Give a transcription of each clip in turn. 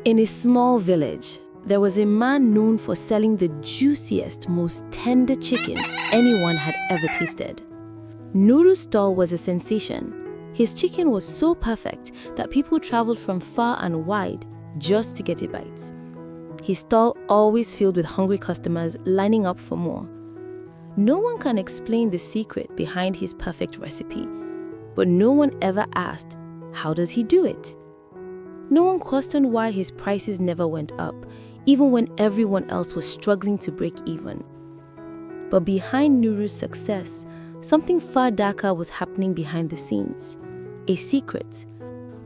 In a small village, there was a man known for selling the juiciest, most tender chicken anyone had ever tasted. Nuru's stall was a sensation. His chicken was so perfect that people traveled from far and wide just to get a bite. His stall always filled with hungry customers lining up for more. No one can explain the secret behind his perfect recipe, but no one ever asked, how does he do it? No one questioned why his prices never went up, even when everyone else was struggling to break even. But behind Nuru's success, something far darker was happening behind the scenes. A secret,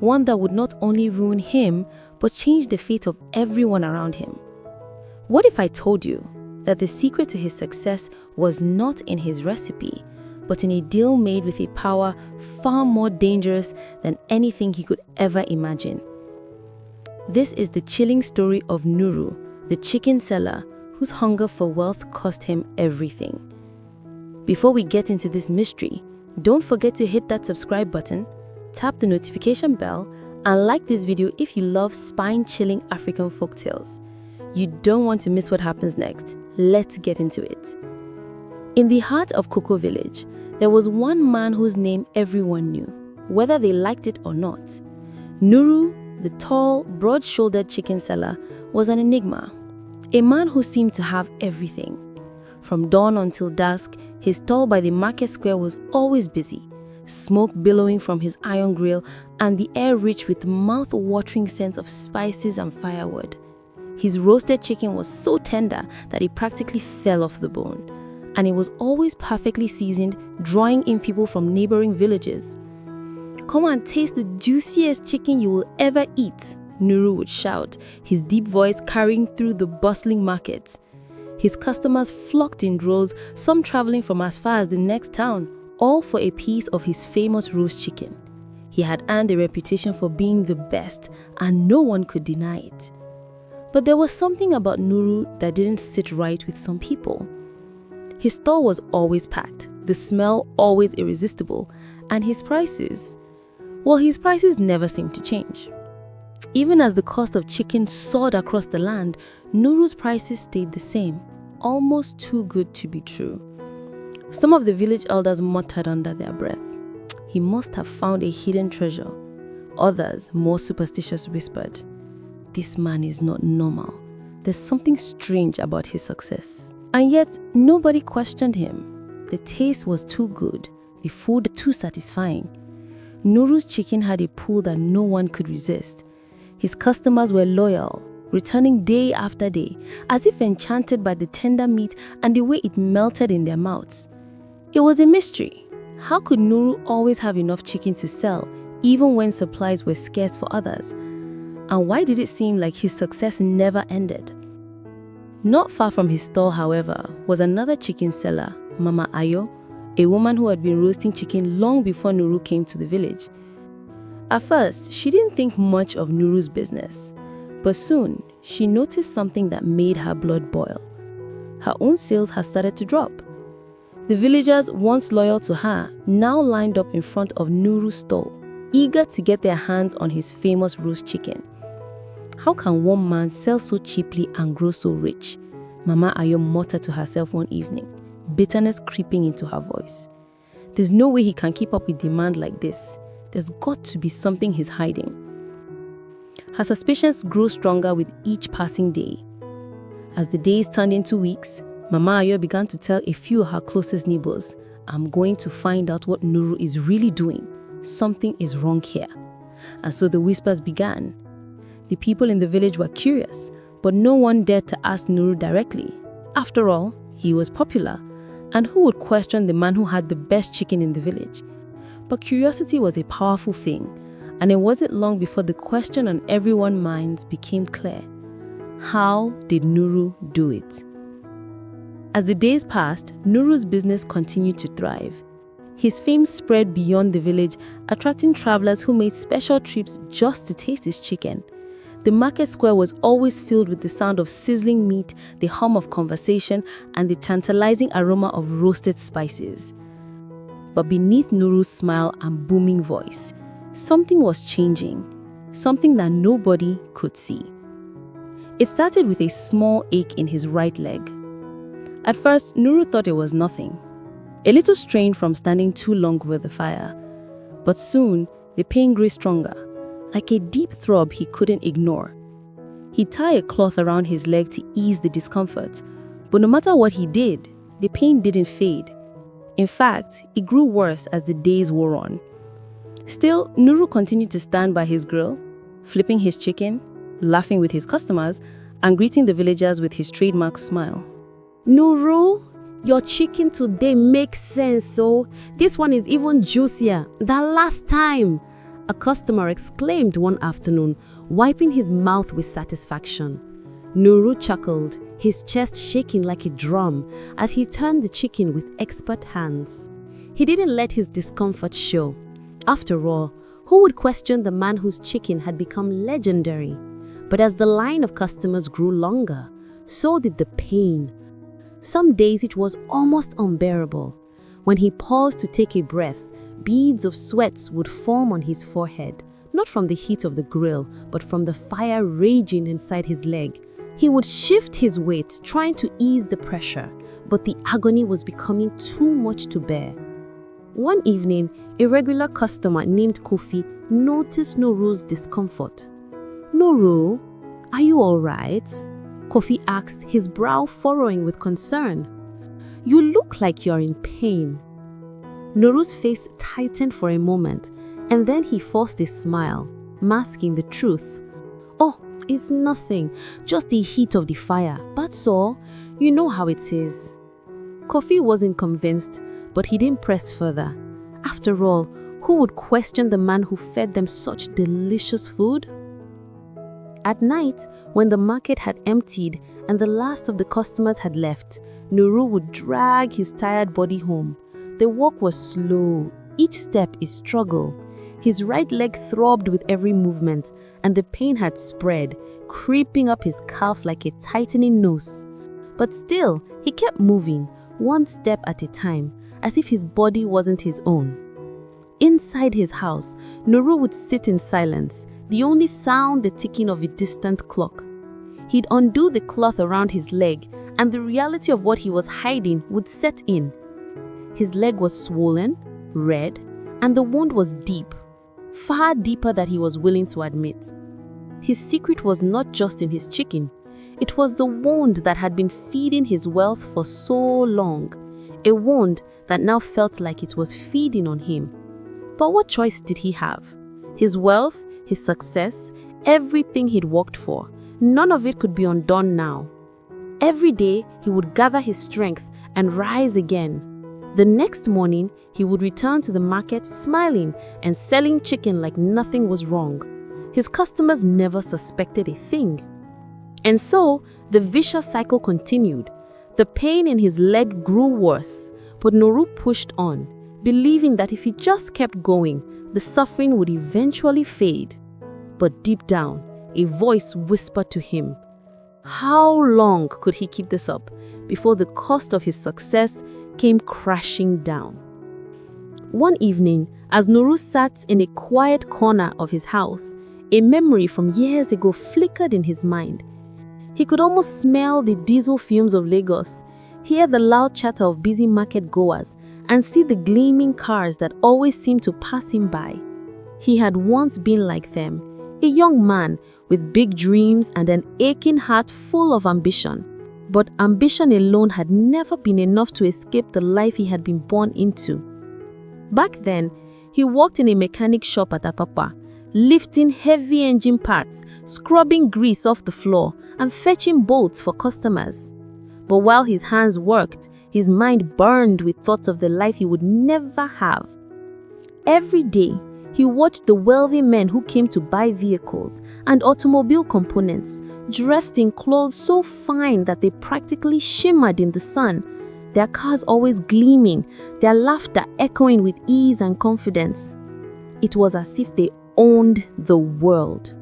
one that would not only ruin him, but change the fate of everyone around him. What if I told you that the secret to his success was not in his recipe, but in a deal made with a power far more dangerous than anything he could ever imagine? This is the chilling story of Nuru, the chicken seller whose hunger for wealth cost him everything. Before we get into this mystery, don't forget to hit that subscribe button, tap the notification bell, and like this video if you love spine-chilling African folktales. You don't want to miss what happens next. Let's get into it. In the heart of Cocoa Village, there was one man whose name everyone knew, whether they liked it or not. Nuru, the tall, broad-shouldered chicken seller, was an enigma. A man who seemed to have everything. From dawn until dusk, his stall by the market square was always busy, smoke billowing from his iron grill and the air rich with mouth-watering scents of spices and firewood. His roasted chicken was so tender that it practically fell off the bone, and it was always perfectly seasoned, drawing in people from neighboring villages. "Come and taste the juiciest chicken you will ever eat," Nuru would shout, his deep voice carrying through the bustling market. His customers flocked in droves, some traveling from as far as the next town, all for a piece of his famous roast chicken. He had earned a reputation for being the best, and no one could deny it. But there was something about Nuru that didn't sit right with some people. His stall was always packed, the smell always irresistible, and his prices, well, his prices never seemed to change. Even as the cost of chicken soared across the land, Nuru's prices stayed the same, almost too good to be true. Some of the village elders muttered under their breath, "He must have found a hidden treasure." Others, more superstitious, whispered, "This man is not normal. There's something strange about his success." And yet, nobody questioned him. The taste was too good, the food too satisfying. Nuru's chicken had a pull that no one could resist. His customers were loyal, returning day after day, as if enchanted by the tender meat and the way it melted in their mouths. It was a mystery. How could Nuru always have enough chicken to sell, even when supplies were scarce for others? And why did it seem like his success never ended? Not far from his stall, however, was another chicken seller, Mama Ayo, a woman who had been roasting chicken long before Nuru came to the village. At first, she didn't think much of Nuru's business, but soon she noticed something that made her blood boil. Her own sales had started to drop. The villagers, once loyal to her, now lined up in front of Nuru's stall, eager to get their hands on his famous roast chicken. How can one man sell so cheaply and grow so rich? Mama Ayo muttered to herself one evening, bitterness creeping into her voice. There's no way he can keep up with demand like this. There's got to be something he's hiding. Her suspicions grew stronger with each passing day. As the days turned into weeks, Mama Ayo began to tell a few of her closest neighbors, "I'm going to find out what Nuru is really doing. Something is wrong here." And so the whispers began. The people in the village were curious, but no one dared to ask Nuru directly. After all, he was popular, and who would question the man who had the best chicken in the village? But curiosity was a powerful thing, and it wasn't long before the question on everyone's minds became clear. How did Nuru do it? As the days passed, Nuru's business continued to thrive. His fame spread beyond the village, attracting travelers who made special trips just to taste his chicken. The market square was always filled with the sound of sizzling meat, the hum of conversation, and the tantalizing aroma of roasted spices. But beneath Nuru's smile and booming voice, something was changing, something that nobody could see. It started with a small ache in his right leg. At first, Nuru thought it was nothing, a little strain from standing too long over the fire. But soon, the pain grew stronger, like a deep throb he couldn't ignore. He'd tie a cloth around his leg to ease the discomfort, but no matter what he did, the pain didn't fade. In fact, it grew worse as the days wore on. Still, Nuru continued to stand by his grill, flipping his chicken, laughing with his customers, and greeting the villagers with his trademark smile. Nuru, your chicken today makes sense, so this one is even juicier than last time, a customer exclaimed one afternoon, wiping his mouth with satisfaction. Nuru chuckled, his chest shaking like a drum as he turned the chicken with expert hands. He didn't let his discomfort show. After all, who would question the man whose chicken had become legendary? But as the line of customers grew longer, so did the pain. Some days it was almost unbearable. When he paused to take a breath, beads of sweat would form on his forehead, not from the heat of the grill, but from the fire raging inside his leg. He would shift his weight, trying to ease the pressure, but the agony was becoming too much to bear. One evening, a regular customer named Kofi noticed Nuru's discomfort. "Nuru, are you all right?" Kofi asked, his brow furrowing with concern. "You look like you're in pain." Nuru's face tightened for a moment, and then he forced a smile, masking the truth. "Oh, it's nothing, just the heat of the fire. That's all. You know how it is." Kofi wasn't convinced, but he didn't press further. After all, who would question the man who fed them such delicious food? At night, when the market had emptied and the last of the customers had left, Nuru would drag his tired body home. The walk was slow, each step a struggle. His right leg throbbed with every movement, and the pain had spread, creeping up his calf like a tightening noose. But still, he kept moving, one step at a time, as if his body wasn't his own. Inside his house, Nuru would sit in silence, the only sound the ticking of a distant clock. He'd undo the cloth around his leg, and the reality of what he was hiding would set in. His leg was swollen, red, and the wound was deep, far deeper than he was willing to admit. His secret was not just in his chicken. It was the wound that had been feeding his wealth for so long, a wound that now felt like it was feeding on him. But what choice did he have? His wealth, his success, everything he'd worked for, none of it could be undone now. Every day, he would gather his strength and rise again. The next morning, he would return to the market smiling and selling chicken like nothing was wrong. His customers never suspected a thing. And so, the vicious cycle continued. The pain in his leg grew worse, but Nuru pushed on, believing that if he just kept going, the suffering would eventually fade. But deep down, a voice whispered to him. How long could he keep this up before the cost of his success came crashing down? One evening, as Nuru sat in a quiet corner of his house, a memory from years ago flickered in his mind. He could almost smell the diesel fumes of Lagos, hear the loud chatter of busy market goers, and see the gleaming cars that always seemed to pass him by. He had once been like them, a young man with big dreams and an aching heart full of ambition. But ambition alone had never been enough to escape the life he had been born into. Back then, he worked in a mechanic shop at Apapa, lifting heavy engine parts, scrubbing grease off the floor, and fetching bolts for customers. But while his hands worked, his mind burned with thoughts of the life he would never have. Every day, he watched the wealthy men who came to buy vehicles and automobile components, dressed in clothes so fine that they practically shimmered in the sun, their cars always gleaming, their laughter echoing with ease and confidence. It was as if they owned the world.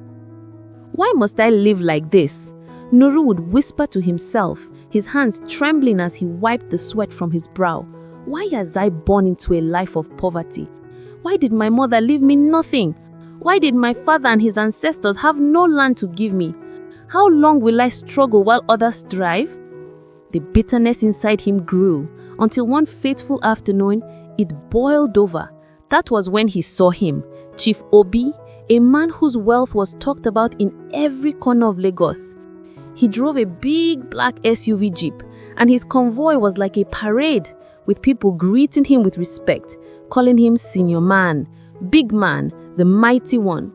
"Why must I live like this?" Nuru would whisper to himself, his hands trembling as he wiped the sweat from his brow. "Why was I born into a life of poverty? Why did my mother leave me nothing? Why did my father and his ancestors have no land to give me? How long will I struggle while others thrive? The bitterness inside him grew until one fateful afternoon, it boiled over. That was when he saw him, Chief Obi, a man whose wealth was talked about in every corner of Lagos. He drove a big black SUV jeep, and his convoy was like a parade, with people greeting him with respect, calling him Senior Man, Big Man, the Mighty One.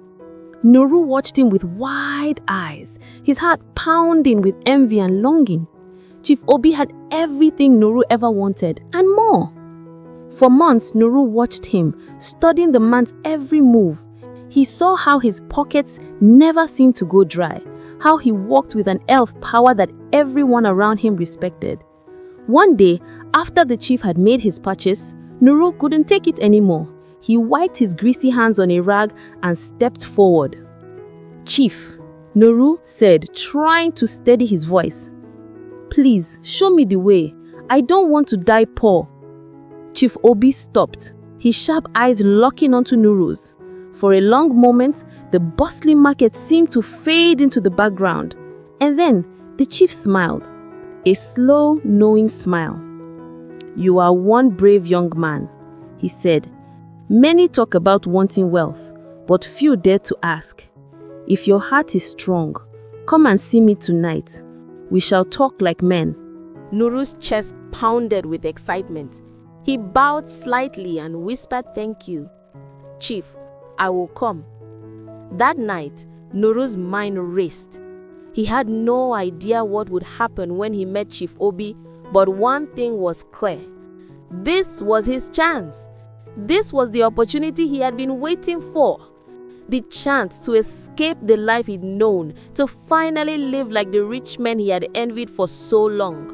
Nuru watched him with wide eyes, his heart pounding with envy and longing. Chief Obi had everything Nuru ever wanted, and more. For months, Nuru watched him, studying the man's every move. He saw how his pockets never seemed to go dry, how he walked with an air of power that everyone around him respected. One day, after the chief had made his purchase, Nuru couldn't take it anymore. He wiped his greasy hands on a rag and stepped forward. "Chief," Nuru said, trying to steady his voice. "Please, show me the way. I don't want to die poor." Chief Obi stopped, his sharp eyes locking onto Nuru's. For a long moment, the bustling market seemed to fade into the background. And then, the chief smiled. A slow, knowing smile. "You are one brave young man," he said. "Many talk about wanting wealth, but few dare to ask. If your heart is strong, come and see me tonight. We shall talk like men." Nuru's chest pounded with excitement. He bowed slightly and whispered, "Thank you, Chief. I will come." That night, Nuru's mind raced. He had no idea what would happen when he met Chief Obi, but one thing was clear. This was his chance. This was the opportunity he had been waiting for. The chance to escape the life he'd known, to finally live like the rich men he had envied for so long.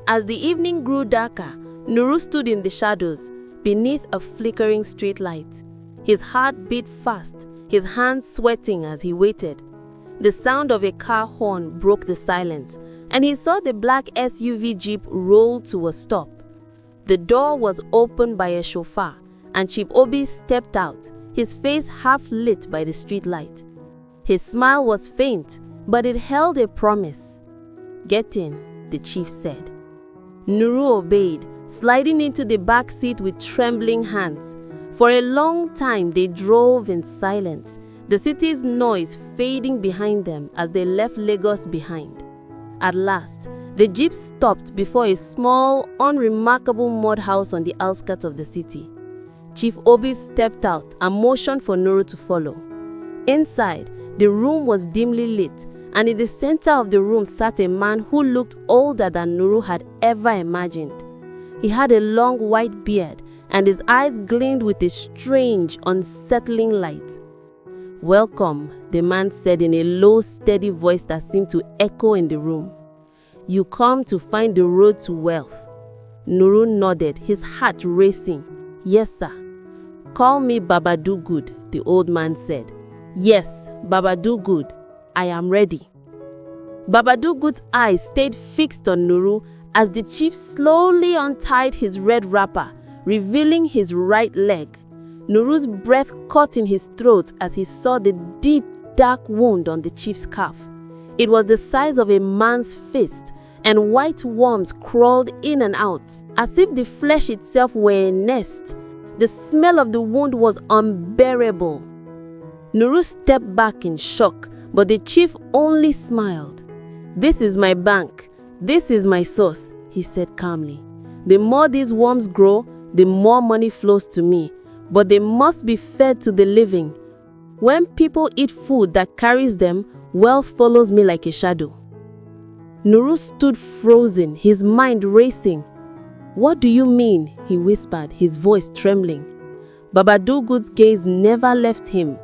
As the evening grew darker, Nuru stood in the shadows, beneath a flickering street light. His heart beat fast, his hands sweating as he waited. The sound of a car horn broke the silence, and he saw the black SUV jeep roll to a stop. The door was opened by a chauffeur, and Chief Obi stepped out, his face half lit by the street light. His smile was faint, but it held a promise. "Get in," the chief said. Nuru obeyed, sliding into the back seat with trembling hands. For a long time they drove in silence, the city's noise fading behind them as they left Lagos behind. At last, the jeep stopped before a small, unremarkable mud house on the outskirts of the city. Chief Obi stepped out and motioned for Nuru to follow. Inside, the room was dimly lit, and in the center of the room sat a man who looked older than Nuru had ever imagined. He had a long white beard, and his eyes gleamed with a strange, unsettling light. "Welcome," the man said in a low, steady voice that seemed to echo in the room. "You come to find the road to wealth." Nuru nodded, his heart racing. "Yes, sir." "Call me Baba Do Good," the old man said. "Yes, Baba Do Good. I am ready." Baba Do Good's eyes stayed fixed on Nuru as the chief slowly untied his red wrapper, revealing his right leg. Nuru's breath caught in his throat as he saw the deep, dark wound on the chief's calf. It was the size of a man's fist, and white worms crawled in and out, as if the flesh itself were a nest. The smell of the wound was unbearable. Nuru stepped back in shock, but the chief only smiled. "This is my bank. This is my source," he said calmly. "The more these worms grow, the more money flows to me, but they must be fed to the living. When people eat food that carries them, wealth follows me like a shadow." Nuru stood frozen, his mind racing. "What do you mean?" he whispered, his voice trembling. Baba Do Good's gaze never left him.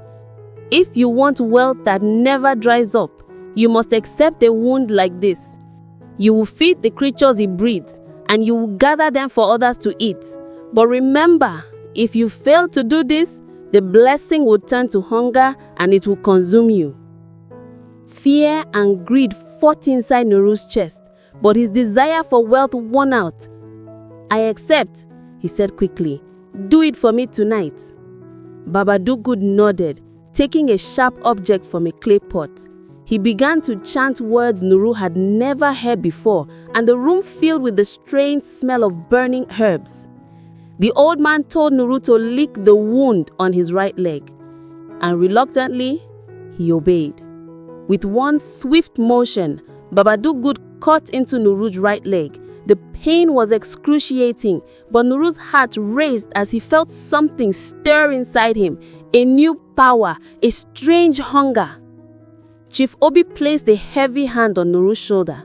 "If you want wealth that never dries up, you must accept a wound like this. You will feed the creatures he breeds, and you will gather them for others to eat. But remember, if you fail to do this, the blessing will turn to hunger and it will consume you." Fear and greed fought inside Nuru's chest, but his desire for wealth won out. "I accept," he said quickly. "Do it for me tonight." Baba Do Good nodded, taking a sharp object from a clay pot. He began to chant words Nuru had never heard before, and the room filled with the strange smell of burning herbs. The old man told Nuru to lick the wound on his right leg, and reluctantly, he obeyed. With one swift motion, Babadugud cut into Nuru's right leg. The pain was excruciating, but Nuru's heart raced as he felt something stir inside him, a new power, a strange hunger. Chief Obi placed a heavy hand on Nuru's shoulder.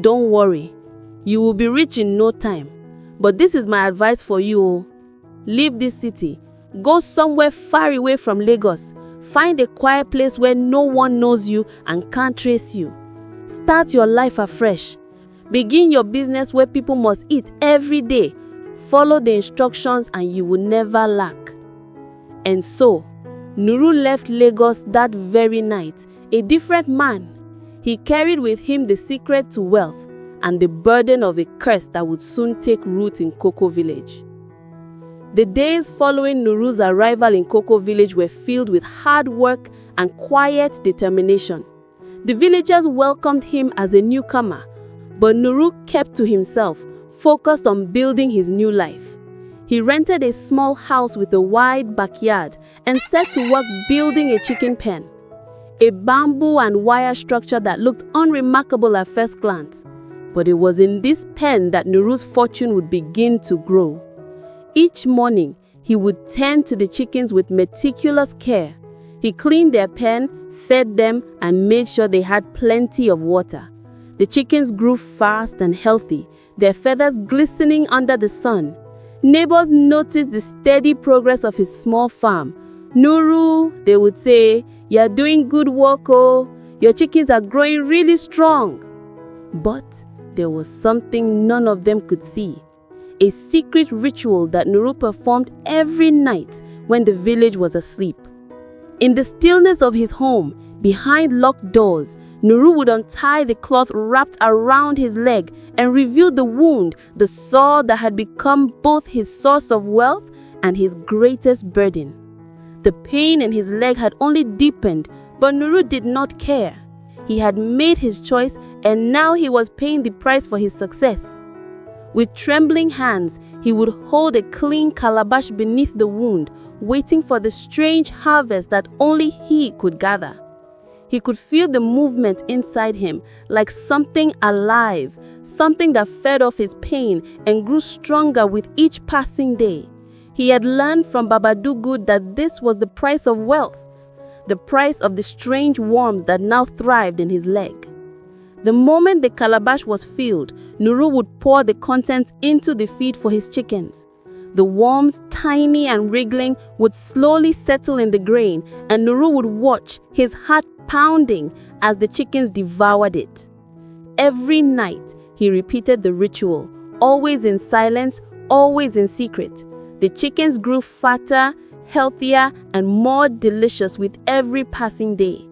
"Don't worry, you will be rich in no time. But this is my advice for you. Leave this city. Go somewhere far away from Lagos. Find a quiet place where no one knows you and can't trace you. Start your life afresh. Begin your business where people must eat every day. Follow the instructions and you will never lack." And so, Nuru left Lagos that very night, a different man. He carried with him the secret to wealth and the burden of a curse that would soon take root in Koko village. The days following Nuru's arrival in Koko village were filled with hard work and quiet determination. The villagers welcomed him as a newcomer, but Nuru kept to himself, focused on building his new life. He rented a small house with a wide backyard and set to work building a chicken pen, a bamboo and wire structure that looked unremarkable at first glance. But it was in this pen that Nuru's fortune would begin to grow. Each morning, he would tend to the chickens with meticulous care. He cleaned their pen, fed them, and made sure they had plenty of water. The chickens grew fast and healthy, their feathers glistening under the sun. Neighbors noticed the steady progress of his small farm. "Nuru," they would say, "you're doing good work, oh. Your chickens are growing really strong." But there was something none of them could see. A secret ritual that Nuru performed every night when the village was asleep. In the stillness of his home, behind locked doors, Nuru would untie the cloth wrapped around his leg and reveal the wound, the sore that had become both his source of wealth and his greatest burden. The pain in his leg had only deepened, but Nuru did not care. He had made his choice, and now he was paying the price for his success. With trembling hands, he would hold a clean calabash beneath the wound, waiting for the strange harvest that only he could gather. He could feel the movement inside him, like something alive, something that fed off his pain and grew stronger with each passing day. He had learned from Babadugud that this was the price of wealth, the price of the strange worms that now thrived in his leg. The moment the calabash was filled, Nuru would pour the contents into the feed for his chickens. The worms, tiny and wriggling, would slowly settle in the grain, and Nuru would watch, his heart pounding, as the chickens devoured it. Every night, he repeated the ritual, always in silence, always in secret. The chickens grew fatter, healthier, and more delicious with every passing day.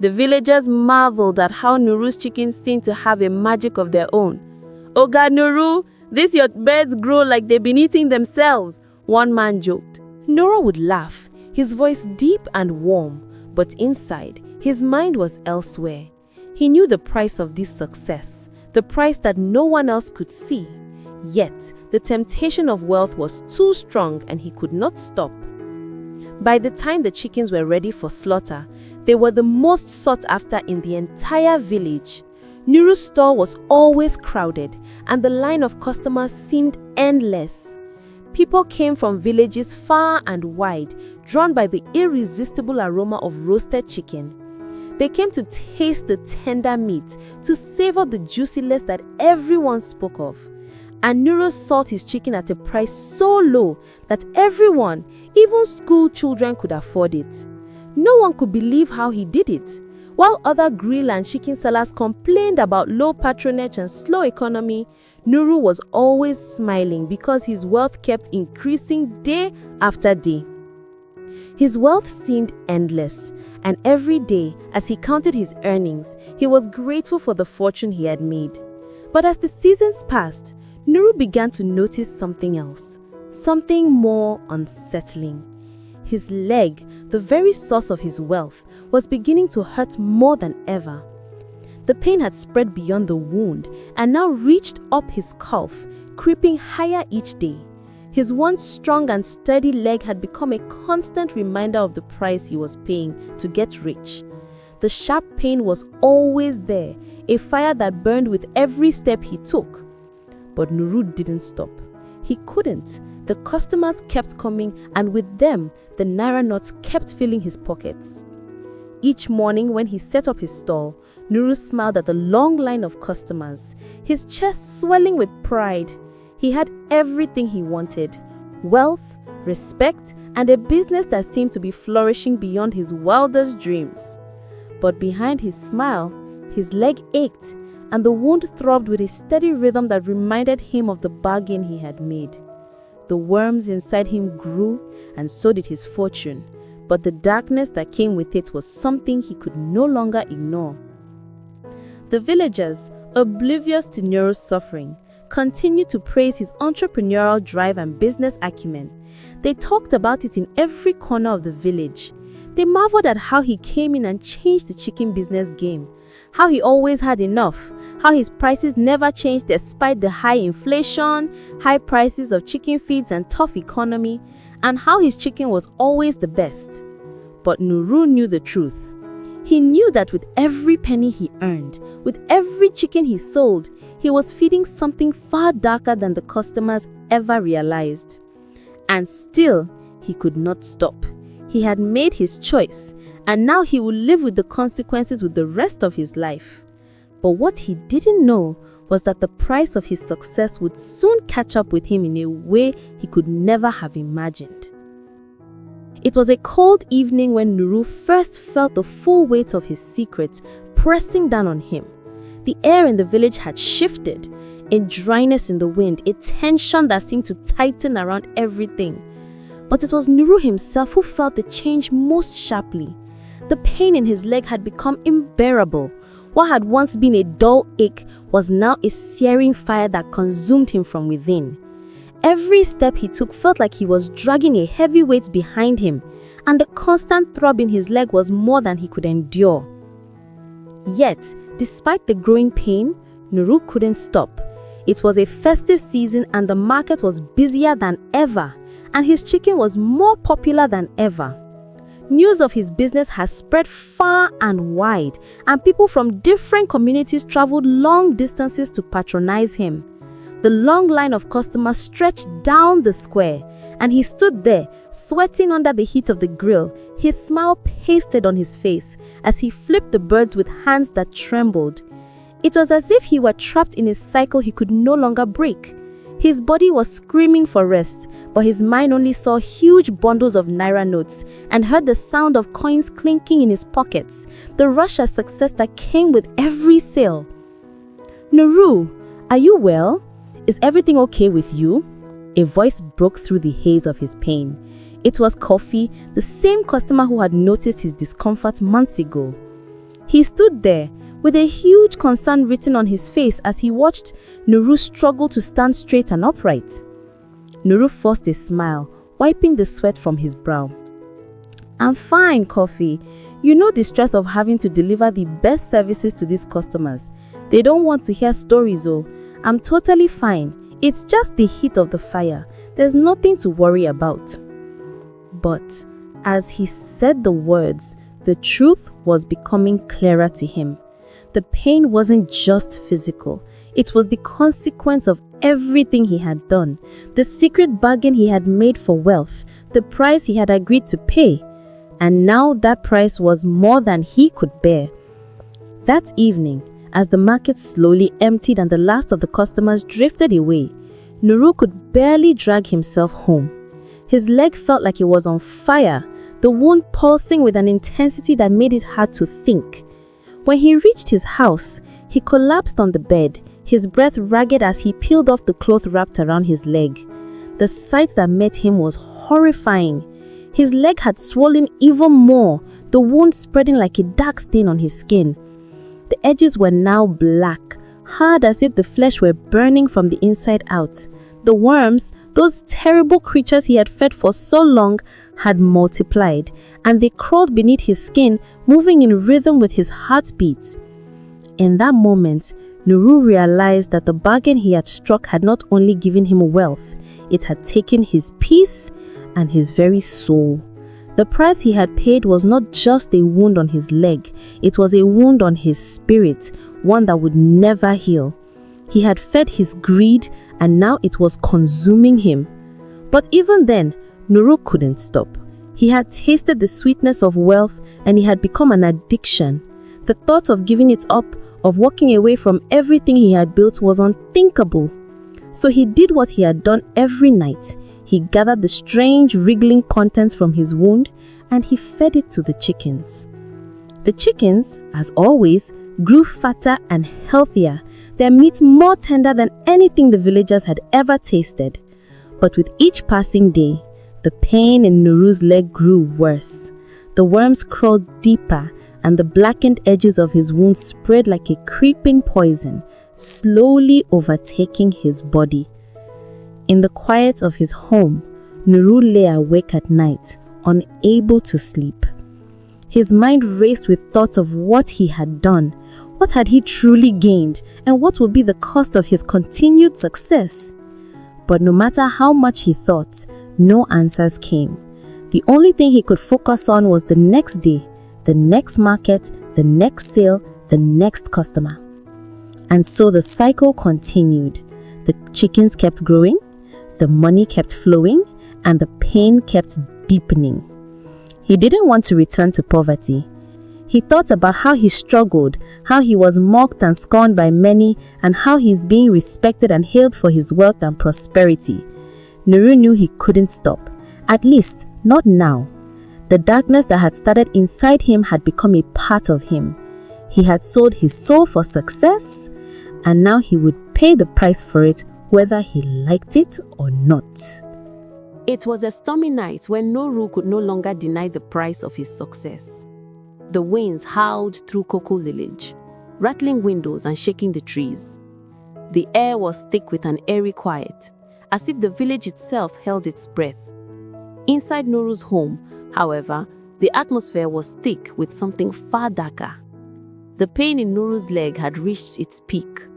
The villagers marveled at how Nuru's chickens seemed to have a magic of their own. "Oga Nuru, these your birds grow like they've been eating themselves," one man joked. Nuru would laugh, his voice deep and warm, but inside, his mind was elsewhere. He knew the price of this success, the price that no one else could see. Yet, the temptation of wealth was too strong and he could not stop. By the time the chickens were ready for slaughter, they were the most sought after in the entire village. Nuru's store was always crowded, and the line of customers seemed endless. People came from villages far and wide, drawn by the irresistible aroma of roasted chicken. They came to taste the tender meat, to savor the juiciness that everyone spoke of. And Nuru sold his chicken at a price so low that everyone, even school children, could afford it. No one could believe how he did it. While other grill and chicken sellers complained about low patronage and slow economy, Nuru was always smiling because his wealth kept increasing day after day. His wealth seemed endless, and every day, as he counted his earnings, he was grateful for the fortune he had made. But as the seasons passed, Nuru began to notice something else, something more unsettling. His leg, the very source of his wealth, was beginning to hurt more than ever. The pain had spread beyond the wound and now reached up his calf, creeping higher each day. His once strong and sturdy leg had become a constant reminder of the price he was paying to get rich. The sharp pain was always there, a fire that burned with every step he took. But Nuru didn't stop. He couldn't. The customers kept coming, and with them, the naira notes kept filling his pockets. Each morning when he set up his stall, Nuru smiled at the long line of customers, his chest swelling with pride. He had everything he wanted: wealth, respect, and a business that seemed to be flourishing beyond his wildest dreams. But behind his smile, his leg ached, and the wound throbbed with a steady rhythm that reminded him of the bargain he had made. The worms inside him grew, and so did his fortune, but the darkness that came with it was something he could no longer ignore. The villagers, oblivious to Nuru's suffering, continued to praise his entrepreneurial drive and business acumen. They talked about it in every corner of the village. They marveled at how he came in and changed the chicken business game, how he always had enough, how his prices never changed despite the high inflation, high prices of chicken feeds and tough economy, and how his chicken was always the best. But Nuru knew the truth. He knew that with every penny he earned, with every chicken he sold, he was feeding something far darker than the customers ever realized. And still, he could not stop. He had made his choice, and now he would live with the consequences with the rest of his life. But what he didn't know was that the price of his success would soon catch up with him in a way he could never have imagined. It was a cold evening when Nuru first felt the full weight of his secret pressing down on him. The air in the village had shifted, a dryness in the wind, a tension that seemed to tighten around everything. But it was Nuru himself who felt the change most sharply. The pain in his leg had become unbearable. What had once been a dull ache was now a searing fire that consumed him from within. Every step he took felt like he was dragging a heavy weight behind him, and the constant throb in his leg was more than he could endure. Yet, despite the growing pain, Nuru couldn't stop. It was a festive season and the market was busier than ever, and his chicken was more popular than ever. News of his business has spread far and wide, and people from different communities traveled long distances to patronize him. The long line of customers stretched down the square, and he stood there, sweating under the heat of the grill, his smile pasted on his face as he flipped the birds with hands that trembled. It was as if he were trapped in a cycle he could no longer break. His body was screaming for rest, but his mind only saw huge bundles of naira notes and heard the sound of coins clinking in his pockets, the rush of success that came with every sale. "Nuru, are you well? Is everything okay with you?" A voice broke through the haze of his pain. It was Coffee, the same customer who had noticed his discomfort months ago. He stood there, with a huge concern written on his face as he watched Nuru struggle to stand straight and upright. Nuru forced a smile, wiping the sweat from his brow. "I'm fine, Coffee. You know the stress of having to deliver the best services to these customers. They don't want to hear stories, oh. I'm totally fine. It's just the heat of the fire. There's nothing to worry about." But as he said the words, the truth was becoming clearer to him. The pain wasn't just physical. It was the consequence of everything he had done, the secret bargain he had made for wealth, the price he had agreed to pay. And now that price was more than he could bear. That evening, as the market slowly emptied and the last of the customers drifted away, Nuru could barely drag himself home. His leg felt like it was on fire, the wound pulsing with an intensity that made it hard to think. When he reached his house, he collapsed on the bed, his breath ragged as he peeled off the cloth wrapped around his leg. The sight that met him was horrifying. His leg had swollen even more, the wound spreading like a dark stain on his skin. The edges were now black, hard as if the flesh were burning from the inside out. The worms, those terrible creatures he had fed for so long, had multiplied, and they crawled beneath his skin, moving in rhythm with his heartbeat. In that moment, Nuru realized that the bargain he had struck had not only given him wealth, it had taken his peace and his very soul. The price he had paid was not just a wound on his leg, it was a wound on his spirit, one that would never heal. He had fed his greed and now it was consuming him. But even then, Nuru couldn't stop. He had tasted the sweetness of wealth and it had become an addiction. The thought of giving it up, of walking away from everything he had built, was unthinkable. So he did what he had done every night. He gathered the strange wriggling contents from his wound and he fed it to the chickens. The chickens, as always, grew fatter and healthier, their meat more tender than anything the villagers had ever tasted. But with each passing day, the pain in Nuru's leg grew worse. The worms crawled deeper and the blackened edges of his wound spread like a creeping poison, slowly overtaking his body. In the quiet of his home, Nuru lay awake at night, unable to sleep. His mind raced with thoughts of what he had done. What had he truly gained, and what would be the cost of his continued success? But no matter how much he thought, no answers came. The only thing he could focus on was the next day, the next market, the next sale, the next customer. And so the cycle continued. The chickens kept growing, the money kept flowing, and the pain kept deepening. He didn't want to return to poverty. He thought about how he struggled, how he was mocked and scorned by many, and how he's being respected and hailed for his wealth and prosperity. Nuru knew he couldn't stop, at least not now. The darkness that had started inside him had become a part of him. He had sold his soul for success, and now he would pay the price for it, whether he liked it or not. It was a stormy night when Nuru could no longer deny the price of his success. The winds howled through Cocoa Village, rattling windows and shaking the trees. The air was thick with an eerie quiet, as if the village itself held its breath. Inside Nuru's home, however, the atmosphere was thick with something far darker. The pain in Nuru's leg had reached its peak,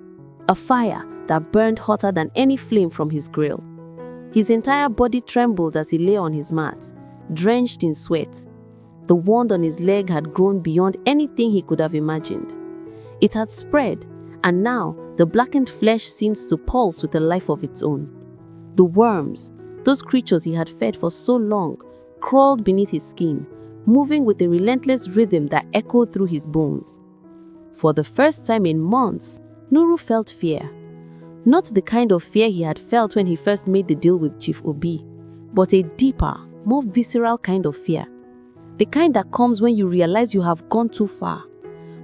a fire that burned hotter than any flame from his grill. His entire body trembled as he lay on his mat, drenched in sweat. The wound on his leg had grown beyond anything he could have imagined. It had spread, and now the blackened flesh seemed to pulse with a life of its own. The worms, those creatures he had fed for so long, crawled beneath his skin, moving with a relentless rhythm that echoed through his bones. For the first time in months, Nuru felt fear. Not the kind of fear he had felt when he first made the deal with Chief Obi, but a deeper, more visceral kind of fear. The kind that comes when you realize you have gone too far,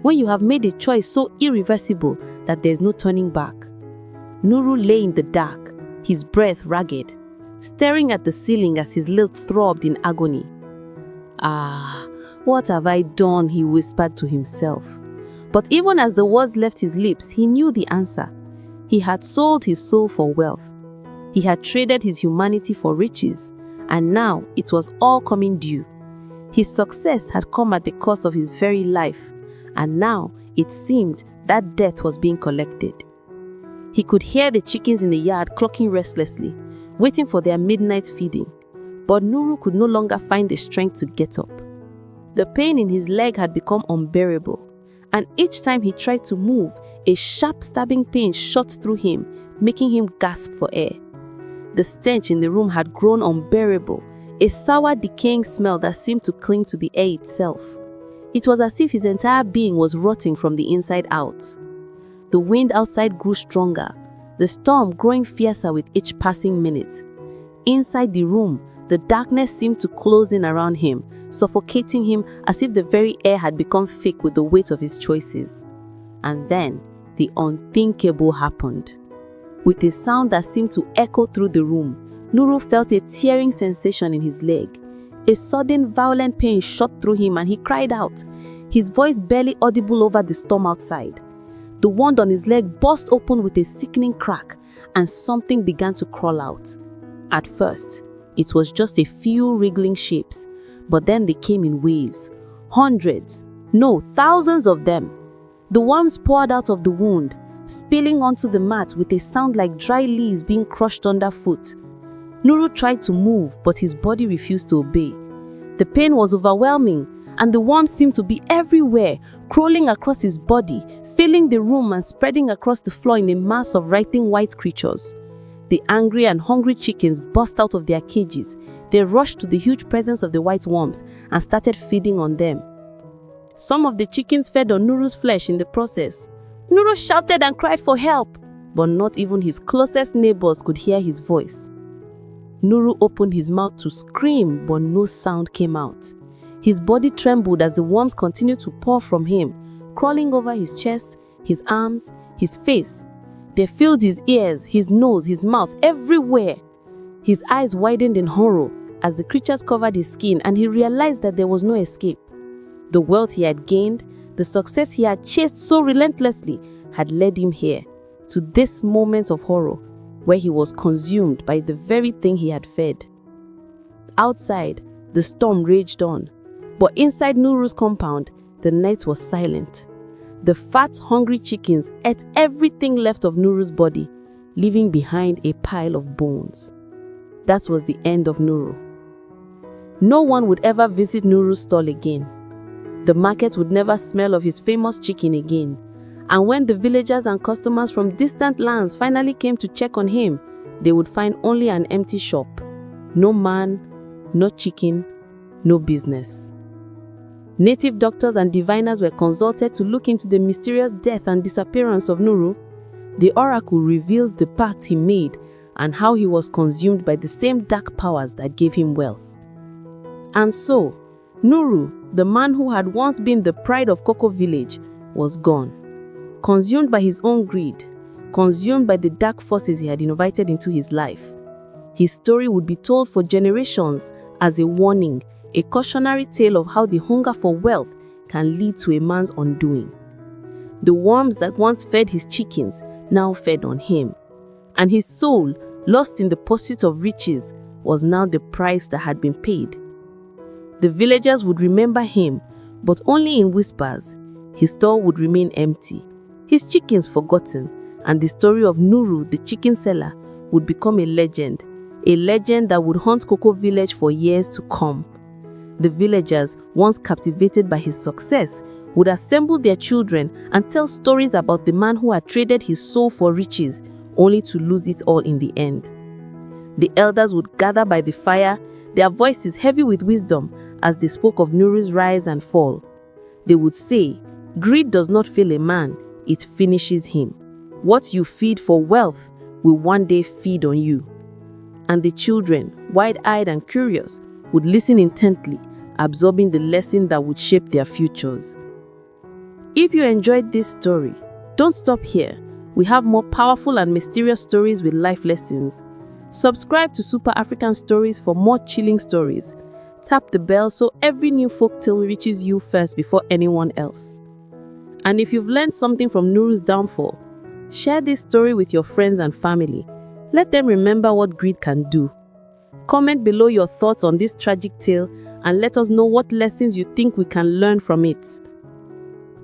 when you have made a choice so irreversible that there's no turning back. Nuru lay in the dark, his breath ragged, staring at the ceiling as his lilt throbbed in agony. "Ah, what have I done?" he whispered to himself. But even as the words left his lips, he knew the answer. He had sold his soul for wealth. He had traded his humanity for riches, and now it was all coming due. His success had come at the cost of his very life, and now it seemed that death was being collected. He could hear the chickens in the yard clucking restlessly, waiting for their midnight feeding. But Nuru could no longer find the strength to get up. The pain in his leg had become unbearable, and each time he tried to move, a sharp stabbing pain shot through him, making him gasp for air. The stench in the room had grown unbearable, a sour, decaying smell that seemed to cling to the air itself. It was as if his entire being was rotting from the inside out. The wind outside grew stronger, the storm growing fiercer with each passing minute. Inside the room, the darkness seemed to close in around him, suffocating him as if the very air had become thick with the weight of his choices. And then, the unthinkable happened. With a sound that seemed to echo through the room, Nuru felt a tearing sensation in his leg. A sudden violent pain shot through him and he cried out, his voice barely audible over the storm outside. The wound on his leg burst open with a sickening crack, and something began to crawl out. At first, it was just a few wriggling shapes, but then they came in waves. Hundreds, no, thousands of them. The worms poured out of the wound, spilling onto the mat with a sound like dry leaves being crushed underfoot. Nuru tried to move, but his body refused to obey. The pain was overwhelming, and the worms seemed to be everywhere, crawling across his body, filling the room and spreading across the floor in a mass of writhing white creatures. The angry and hungry chickens burst out of their cages. They rushed to the huge presence of the white worms and started feeding on them. Some of the chickens fed on Nuru's flesh in the process. Nuru shouted and cried for help, but not even his closest neighbors could hear his voice. Nuru opened his mouth to scream, but no sound came out. His body trembled as the worms continued to pour from him, crawling over his chest, his arms, his face. They filled his ears, his nose, his mouth, everywhere. His eyes widened in horror as the creatures covered his skin, and he realized that there was no escape. The wealth he had gained, the success he had chased so relentlessly, had led him here, to this moment of horror, where he was consumed by the very thing he had fed. Outside, the storm raged on, but inside Nuru's compound, the night was silent. The fat, hungry chickens ate everything left of Nuru's body, leaving behind a pile of bones. That was the end of Nuru. No one would ever visit Nuru's stall again. The market would never smell of his famous chicken again. And when the villagers and customers from distant lands finally came to check on him, they would find only an empty shop. No man, no chicken, no business. Native doctors and diviners were consulted to look into the mysterious death and disappearance of Nuru. The oracle reveals the pact he made and how he was consumed by the same dark powers that gave him wealth. And so, Nuru, the man who had once been the pride of Cocoa Village, was gone. Consumed by his own greed, consumed by the dark forces he had invited into his life. His story would be told for generations as a warning, a cautionary tale of how the hunger for wealth can lead to a man's undoing. The worms that once fed his chickens now fed on him, and his soul, lost in the pursuit of riches, was now the price that had been paid. The villagers would remember him, but only in whispers. His store would remain empty, his chickens forgotten, and the story of Nuru, the chicken seller, would become a legend that would haunt Cocoa Village for years to come. The villagers, once captivated by his success, would assemble their children and tell stories about the man who had traded his soul for riches, only to lose it all in the end. The elders would gather by the fire, their voices heavy with wisdom, as they spoke of Nuru's rise and fall. They would say, "Greed does not fill a man, it finishes him. What you feed for wealth will one day feed on you." And the children, wide-eyed and curious, would listen intently, absorbing the lesson that would shape their futures. If you enjoyed this story, don't stop here. We have more powerful and mysterious stories with life lessons. Subscribe to Super African Stories for more chilling stories. Tap the bell so every new folktale reaches you first before anyone else. And if you've learned something from Nuru's downfall, share this story with your friends and family. Let them remember what greed can do. Comment below your thoughts on this tragic tale and let us know what lessons you think we can learn from it.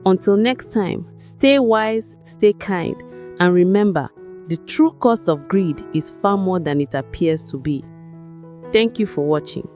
Until next time, stay wise, stay kind, and remember, the true cost of greed is far more than it appears to be. Thank you for watching.